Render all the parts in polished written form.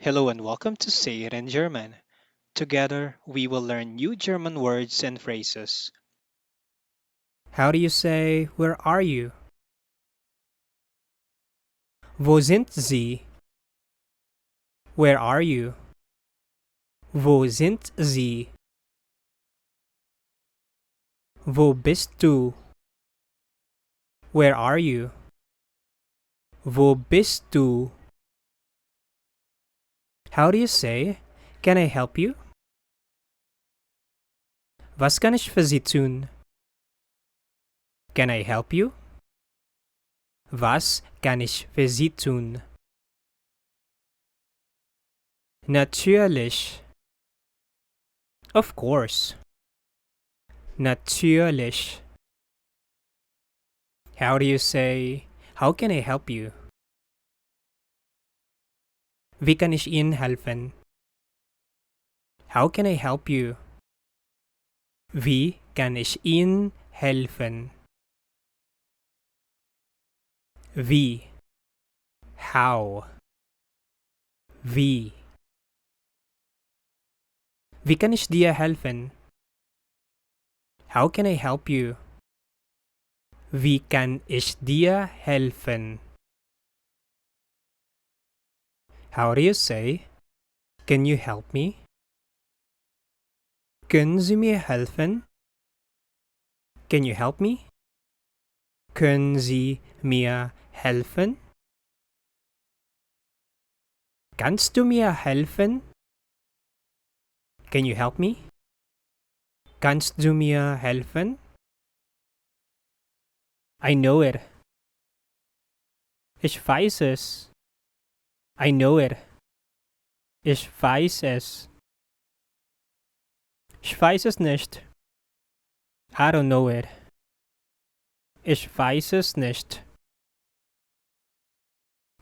Hello and welcome to Say It in German. Together, we will learn new German words and phrases. How do you say, where are you? Wo sind Sie? Where are you? Wo sind Sie? Wo bist du? Where are you? Wo bist du? How do you say, can I help you? Was kann ich für Sie tun? Can I help you? Was kann ich für Sie tun? Natürlich. Of course. Natürlich. How do you say, how can I help you? Wie kann ich Ihnen helfen? How can I help you? Wie kann ich Ihnen helfen? Wie? How? Wie? Wie kann ich dir helfen? How can I help you? Wie kann ich dir helfen? How do you say, can you help me? Können Sie mir helfen? Can you help me? Können Sie mir helfen? Kannst du mir helfen? Can you help me? Kannst du mir helfen? I know it. Ich weiß es. I know it. Ich weiß es. Ich weiß es nicht. I don't know it. Ich weiß es nicht.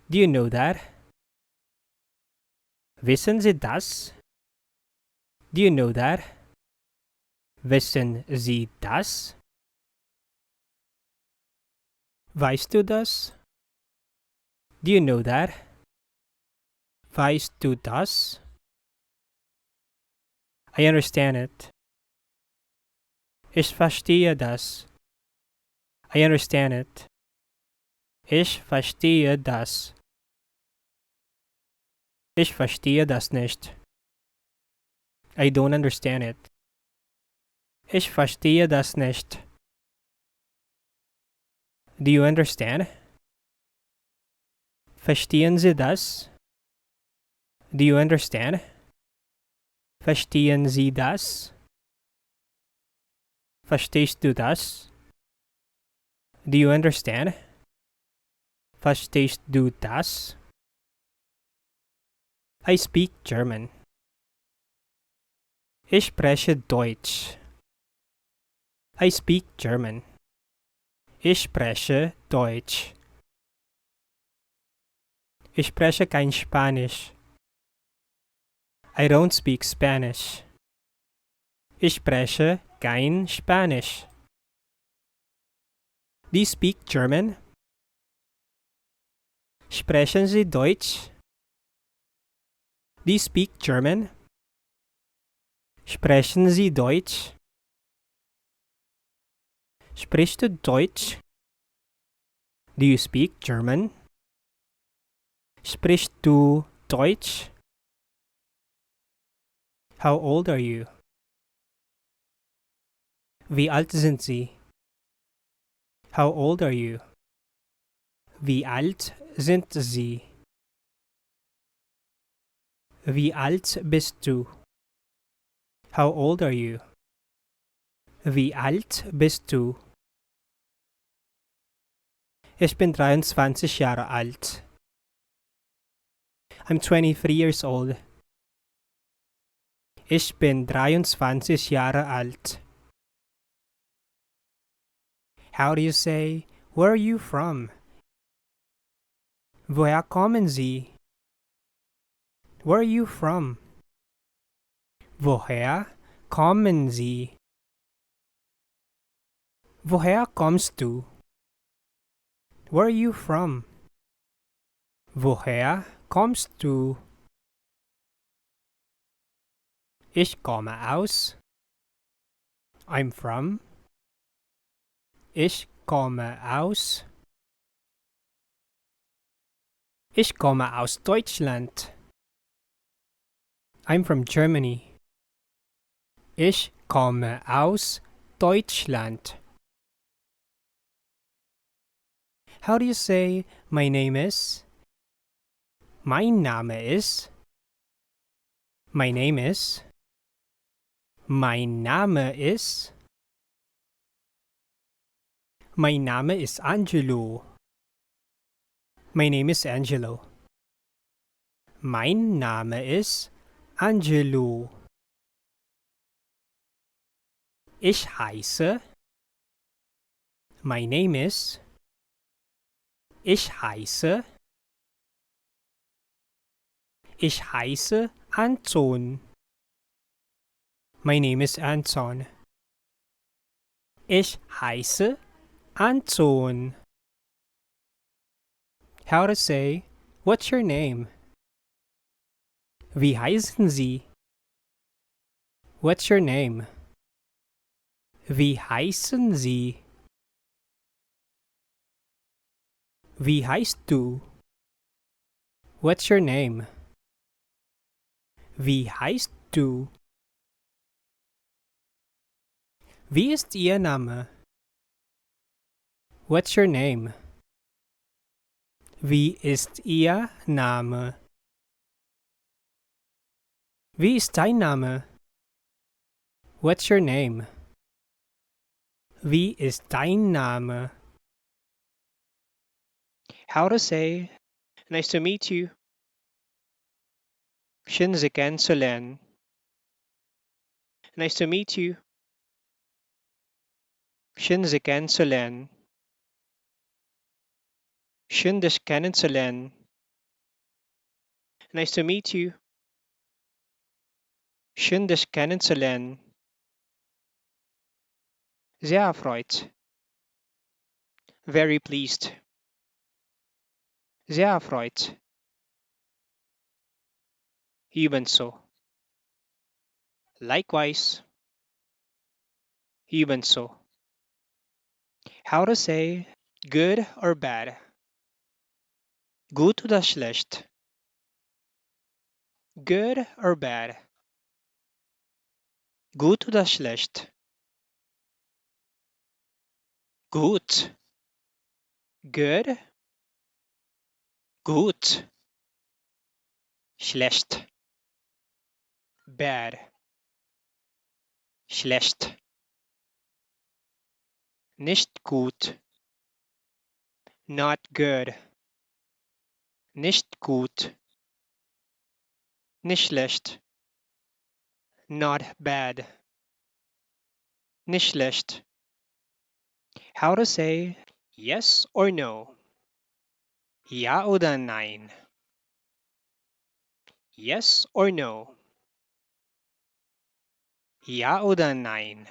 Do you know that? Wissen Sie das? Do you know that? Wissen Sie das? Weißt du das? Do you know that? Weißt du das? I understand it. Ich verstehe das. I understand it. Ich verstehe das. Ich verstehe das nicht. I don't understand it. Ich verstehe das nicht. Do you understand? Verstehen Sie das? Do you understand? Verstehen Sie das? Verstehst du das? Do you understand? Verstehst du das? I speak German. Ich spreche Deutsch. I speak German. Ich spreche Deutsch. Ich spreche kein Spanisch. I don't speak Spanish. Ich spreche kein Spanisch. Do you speak German? Sprechen Sie Deutsch? Do you speak German? Sprechen Sie Deutsch? Sprichst du Deutsch? Do you speak German? Sprichst du Deutsch? How old are you? Wie alt sind Sie? How old are you? Wie alt sind Sie? Wie alt bist du? How old are you? Wie alt bist du? Ich bin 23 Jahre alt. I'm 23 years old. Ich bin 23 Jahre alt. How do you say, where are you from? Woher kommen Sie? Where are you from? Woher kommen Sie? Woher kommst du? Where are you from? Woher kommst du? Ich komme aus. I'm from. Ich komme aus. Ich komme aus Deutschland. I'm from Germany. Ich komme aus Deutschland. How do you say my name is? Mein Name ist. My name is. Mein Name ist. Mein Name ist Angelo. My name is Angelo. Mein Name ist Angelo. Ich heiße. My name is. Ich heiße. Ich heiße Anton. My name is Anton. Ich heiße Anton. How to say, what's your name? Wie heißen Sie? What's your name? Wie heißen Sie? Wie heißt du? What's your name? Wie heißt du? Wie ist Ihr Name? What's your name? Wie ist Ihr Name? Wie ist dein Name? What's your name? Wie ist dein Name? How to say, nice to meet you. Schön Sie kennenzulernen. Nice to meet you. Schön Sie kennenzulernen. Schön dich kennenzulernen. Nice to meet you. Schön dich kennenzulernen. Sehr erfreut. Very pleased. Sehr erfreut. Ebenso. Likewise. Ebenso. How to say good or bad? Gut oder schlecht? Good or bad? Gut oder schlecht? Gut. Good. Gut. Schlecht. Bad. Schlecht. Nicht gut. Not good. Nicht gut. Nicht schlecht. Not bad. Nicht schlecht. How to say yes or no? Ja oder nein? Yes or no? Ja oder nein?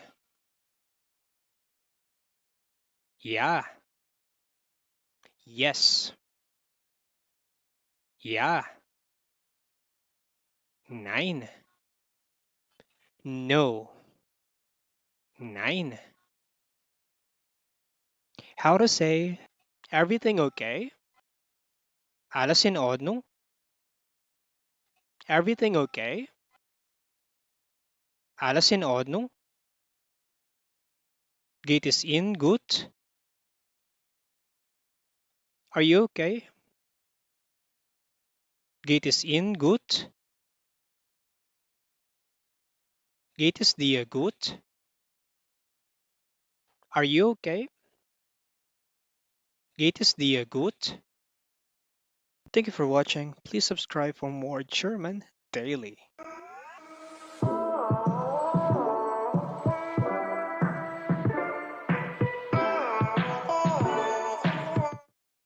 Ja. Yes. Ja. Nein. No. Nein. How to say everything okay? Alles in Ordnung? Everything okay? Alles in Ordnung? Geht es Ihnen gut? Are you okay? Geht es Ihnen gut? Geht es dir gut? Are you okay? Geht es dir gut? Thank you for watching. Please subscribe for more German daily.